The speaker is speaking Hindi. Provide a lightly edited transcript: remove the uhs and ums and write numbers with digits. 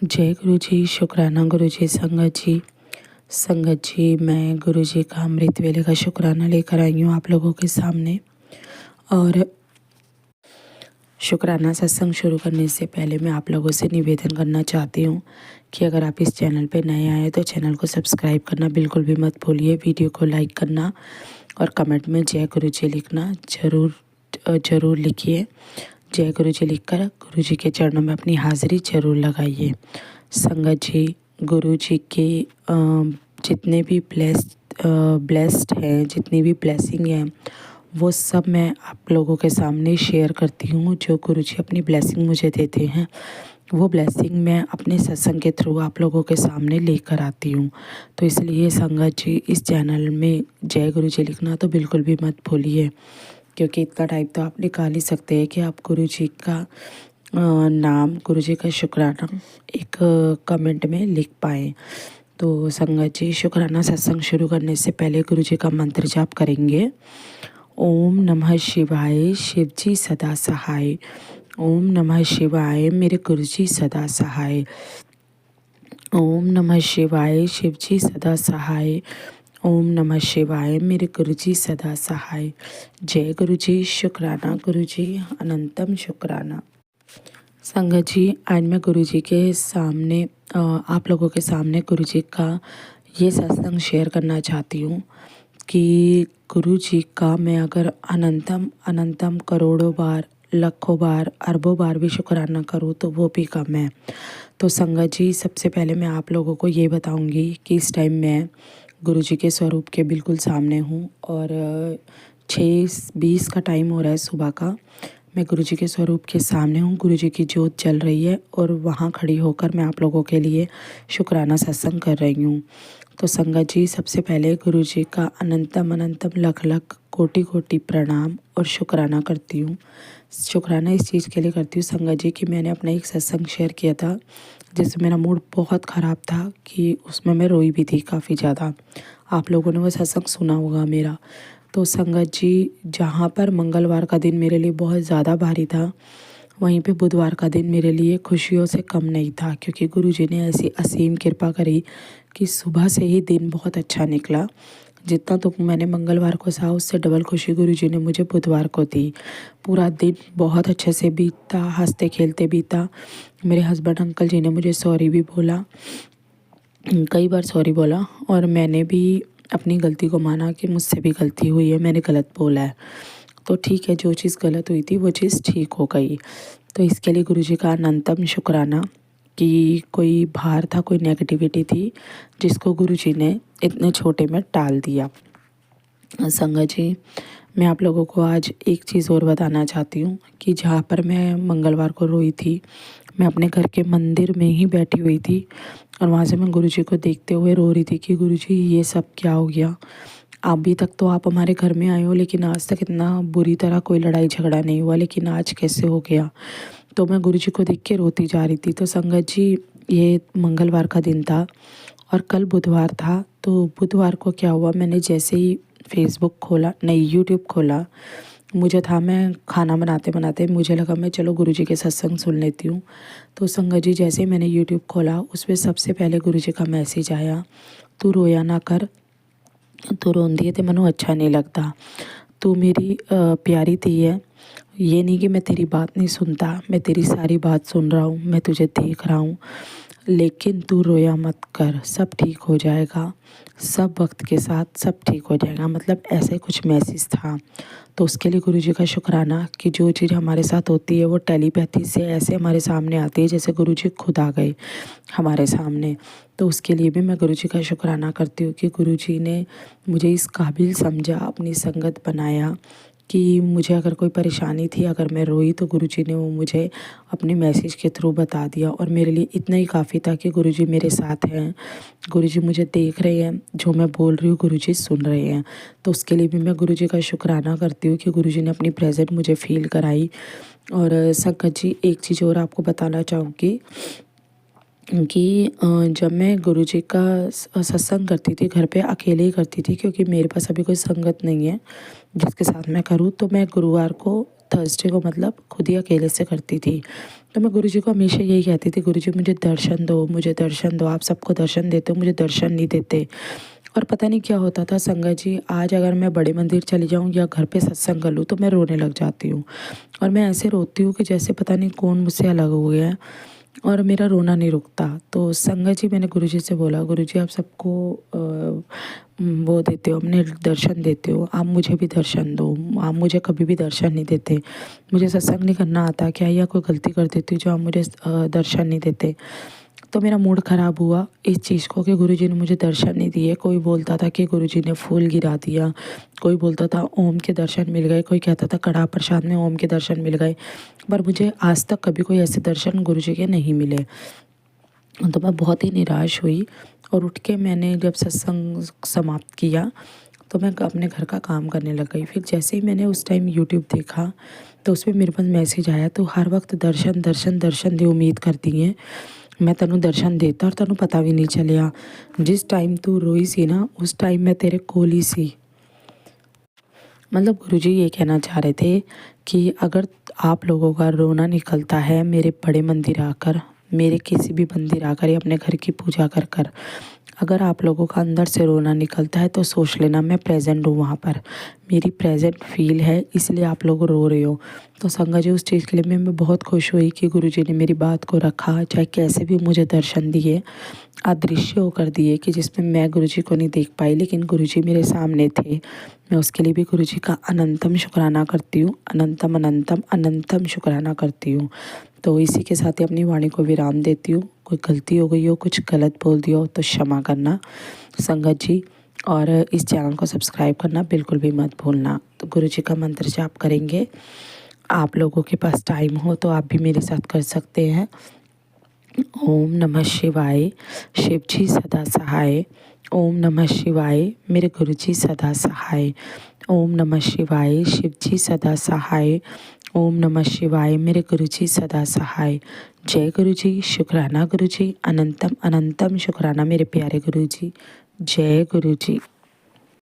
जय गुरु जी, शुक्राना गुरु जी। संगत जी, मैं गुरु जी का अमृत वेले का शुक्राना लेकर आई हूँ आप लोगों के सामने। और शुक्राना सत्संग शुरू करने से पहले मैं आप लोगों से निवेदन करना चाहती हूँ कि अगर आप इस चैनल पर नए आए तो चैनल को सब्सक्राइब करना बिल्कुल भी मत भूलिए। वीडियो को लाइक करना और कमेंट में जय गुरु जी लिखना ज़रूर लिखिए। जय गुरु जी लिखकर गुरु जी के चरणों में अपनी हाज़िरी ज़रूर लगाइए। संगत जी, गुरु जी के जितने भी ब्लेस्ड हैं, जितनी भी ब्लेसिंग हैं, वो सब मैं आप लोगों के सामने शेयर करती हूँ। जो गुरु जी अपनी ब्लेसिंग मुझे देते हैं, वो ब्लेसिंग मैं अपने सत्संग के थ्रू आप लोगों के सामने लेकर आती हूँ। तो इसलिए संगत जी, इस चैनल में जय गुरु जी लिखना तो बिल्कुल भी मत भूलिए, क्योंकि इतना टाइम तो आप निकाल ही सकते हैं कि आप गुरु जी का नाम, गुरु जी का शुक्राना एक कमेंट में लिख पाएँ। तो संगत जी, शुक्राना सत्संग शुरू करने से पहले गुरु जी का मंत्र जाप करेंगे। ओम नमः शिवाय, शिव जी सदा सहाय। ओम नमः शिवाय, मेरे गुरु जी सदा सहाय। ओम नमः शिवाय, शिव जी सदा सहाय। ओम नमः शिवाय, मेरे गुरु जी सदा सहाय। जय गुरु जी, शुक्राना गुरु जी, अनंतम शुक्राना। संगत जी, आज मैं गुरु जी के सामने आप लोगों के सामने गुरु जी का ये सत्संग शेयर करना चाहती हूँ कि गुरु जी का मैं अगर अनंतम करोड़ों बार, लाखों बार, अरबों बार भी शुक्राना करूँ तो वो भी कम है। तो संगत जी, सबसे पहले मैं आप लोगों को ये बताऊंगी कि इस टाइम मैं गुरु जी के स्वरूप के बिल्कुल सामने हूँ और 6:20 का टाइम हो रहा है सुबह का। मैं गुरु जी के स्वरूप के सामने हूँ, गुरु जी की जोत चल रही है और वहाँ खड़ी होकर मैं आप लोगों के लिए शुक्राना सत्संग कर रही हूँ। तो संगत जी, सबसे पहले गुरु जी का अनंतम लख कोटि प्रणाम और शुक्राना करती हूँ। शुक्राना इस चीज़ के लिए करती हूँ संगत जी कि मैंने अपना एक सत्संग शेयर किया था जिसमें मेरा मूड बहुत ख़राब था कि उसमें मैं रोई भी थी काफ़ी ज़्यादा। आप लोगों ने वो सत्संग सुना होगा मेरा। तो संगत जी, जहाँ पर मंगलवार का दिन मेरे लिए बहुत ज़्यादा भारी था, वहीं पे बुधवार का दिन मेरे लिए खुशियों से कम नहीं था, क्योंकि गुरु जी ने ऐसी असीम कृपा करी कि सुबह से ही दिन बहुत अच्छा निकला। जितना तो मैंने मंगलवार को सहा, उससे डबल खुशी गुरु जी ने मुझे बुधवार को दी। पूरा दिन बहुत अच्छे से बीता, हंसते खेलते बीता। मेरे हस्बैंड अंकल जी ने मुझे सॉरी भी बोला, कई बार सॉरी बोला, और मैंने भी अपनी गलती को माना कि मुझसे भी गलती हुई है, मैंने गलत बोला है। तो ठीक है, जो चीज़ गलत हुई थी वो चीज़ ठीक हो गई। तो इसके लिए गुरु जी का अनंतम शुक्राना कि कोई भार था, कोई नेगेटिविटी थी, जिसको गुरु जी ने इतने छोटे में टाल दिया। संगत जी, मैं आप लोगों को आज एक चीज़ और बताना चाहती हूँ कि जहाँ पर मैं मंगलवार को रोई थी, मैं अपने घर के मंदिर में ही बैठी हुई थी और वहाँ से मैं गुरु जी को देखते हुए रो रही थी कि गुरु जी, ये सब क्या हो गया। अभी तक तो आप हमारे घर में आए हो, लेकिन आज तक इतना बुरी तरह कोई लड़ाई झगड़ा नहीं हुआ, लेकिन आज कैसे हो गया। तो मैं गुरु जी को देख के रोती जा रही थी। तो संगत जी, ये मंगलवार का दिन था और कल बुधवार था। तो बुधवार को क्या हुआ, मैंने जैसे ही फेसबुक खोला, नहीं यूट्यूब खोला, मुझे था, मैं खाना बनाते बनाते मुझे लगा मैं चलो गुरु जी के सत्संग सुन लेती हूँ। तो संगत जी, जैसे ही मैंने यूट्यूब खोला, उसमें सबसे पहले गुरु जी का मैसेज आया, तू रोया ना कर, तू रोंदी है तो मैनू अच्छा नहीं लगता। तू मेरी प्यारी धी है, ये नहीं कि मैं तेरी बात नहीं सुनता, मैं तेरी सारी बात सुन रहा हूँ, मैं तुझे देख रहा हूँ, लेकिन तू रोया मत कर, सब ठीक हो जाएगा, सब वक्त के साथ सब ठीक हो जाएगा। मतलब ऐसे कुछ मैसेज था। तो उसके लिए गुरु जी का शुक्राना कि जो चीज़ हमारे साथ होती है वो टेलीपैथी से ऐसे हमारे सामने आती है जैसे गुरु जी खुद आ गए हमारे सामने। तो उसके लिए भी मैं गुरु जी का शुक्राना करती हूँ कि गुरु जी ने मुझे इस काबिल समझा, अपनी संगत बनाया कि मुझे अगर कोई परेशानी थी, अगर मैं रोई, तो गुरु जी ने वो मुझे अपने मैसेज के थ्रू बता दिया। और मेरे लिए इतना ही काफ़ी था कि गुरु जी मेरे साथ हैं, गुरु जी मुझे देख रहे हैं, जो मैं बोल रही हूँ गुरु जी सुन रहे हैं। तो उसके लिए भी मैं गुरु जी का शुक्राना करती हूँ कि गुरु जी ने अपनी प्रेजेंट मुझे फील कराई। और संगत जी, एक चीज़ और आपको बताना चाहूँगी कि जब मैं गुरु जी का सत्संग करती थी घर पे, अकेले ही करती थी, क्योंकि मेरे पास अभी कोई संगत नहीं है जिसके साथ मैं करूँ। तो मैं गुरुवार को थर्सडे को मतलब खुद ही अकेले से करती थी। तो मैं गुरुजी को हमेशा यही कहती थी, गुरुजी मुझे दर्शन दो, मुझे दर्शन दो, आप सबको दर्शन देते हो, मुझे दर्शन नहीं देते। और पता नहीं क्या होता था संगत जी, आज अगर मैं बड़े मंदिर चली जाऊँ या घर पे सत्संग कर लूँ तो मैं रोने लग जाती हूँ। और मैं ऐसे रोती हूँ कि जैसे पता नहीं कौन मुझसे अलग हो गया है, और मेरा रोना नहीं रुकता। तो संगत जी मैंने गुरुजी से बोला, गुरुजी आप सबको वो देते हो, अपने दर्शन देते हो, आप मुझे भी दर्शन दो। आप मुझे कभी भी दर्शन नहीं देते, मुझे सत्संग नहीं करना आता क्या, या कोई गलती कर देती हूँ जो आप मुझे दर्शन नहीं देते। तो मेरा मूड ख़राब हुआ इस चीज़ को कि गुरुजी ने मुझे दर्शन नहीं दिए। कोई बोलता था कि गुरुजी ने फूल गिरा दिया, कोई बोलता था ओम के दर्शन मिल गए, कोई कहता था कड़ा प्रसाद में ओम के दर्शन मिल गए, पर मुझे आज तक कभी कोई ऐसे दर्शन गुरुजी के नहीं मिले। तो मैं बहुत ही निराश हुई और उठ के मैंने जब सत्संग समाप्त किया तो मैं अपने घर का काम करने लग गई। फिर जैसे ही मैंने उस टाइम यूट्यूब देखा तो उसमें मेरे पास मैसेज आया, तो हर वक्त दर्शन दर्शन दर्शन दी उम्मीद करती हैं, मैं तेनों दर्शन देता और तेनों पता भी नहीं चलिया। जिस टाइम तू रोई सी ना उस टाइम मैं तेरे कोल ही सी। मतलब गुरुजी ये कहना चाह रहे थे कि अगर आप लोगों का रोना निकलता है मेरे बड़े मंदिर आकर, मेरे किसी भी मंदिर आकर या अपने घर की पूजा कर कर, अगर आप लोगों का अंदर से रोना निकलता है तो सोच लेना मैं प्रेजेंट हूँ वहाँ पर, मेरी प्रेजेंट फील है, इसलिए आप लोग रो रहे हो। तो संगत जी उस चीज़ के लिए मैं बहुत खुश हुई कि गुरुजी ने मेरी बात को रखा, चाहे कैसे भी मुझे दर्शन दिए, अदृश्य होकर दिए कि जिसमें मैं गुरुजी को नहीं देख पाई लेकिन गुरुजी मेरे सामने थे। मैं उसके लिए भी गुरुजी का अनंतम शुक्राना करती हूँ, अनंतम अनंतम अनंतम शुक्राना करती हूँ। तो इसी के साथ ही अपनी वाणी को विराम देती हूँ। कोई गलती हो गई हो, कुछ गलत बोल दिया हो तो क्षमा करना संगत जी, और इस चैनल को सब्सक्राइब करना बिल्कुल भी मत भूलना। तो गुरुजी का मंत्र जाप करेंगे। आप लोगों के पास टाइम हो तो आप भी मेरे साथ कर सकते हैं। ओम नमः शिवाय, शिव जी सदा सहाय। ओम नमः शिवाय, मेरे गुरुजी सदा सहाय। ओम नमः शिवाय, शिव जी सदा सहाय। ओम नमः शिवाय, मेरे गुरुजी सदा सहाय। जय गुरुजी, शुक्राना गुरुजी, अनंतम अनंतम शुक्राना मेरे प्यारे गुरुजी। जय गुरुजी।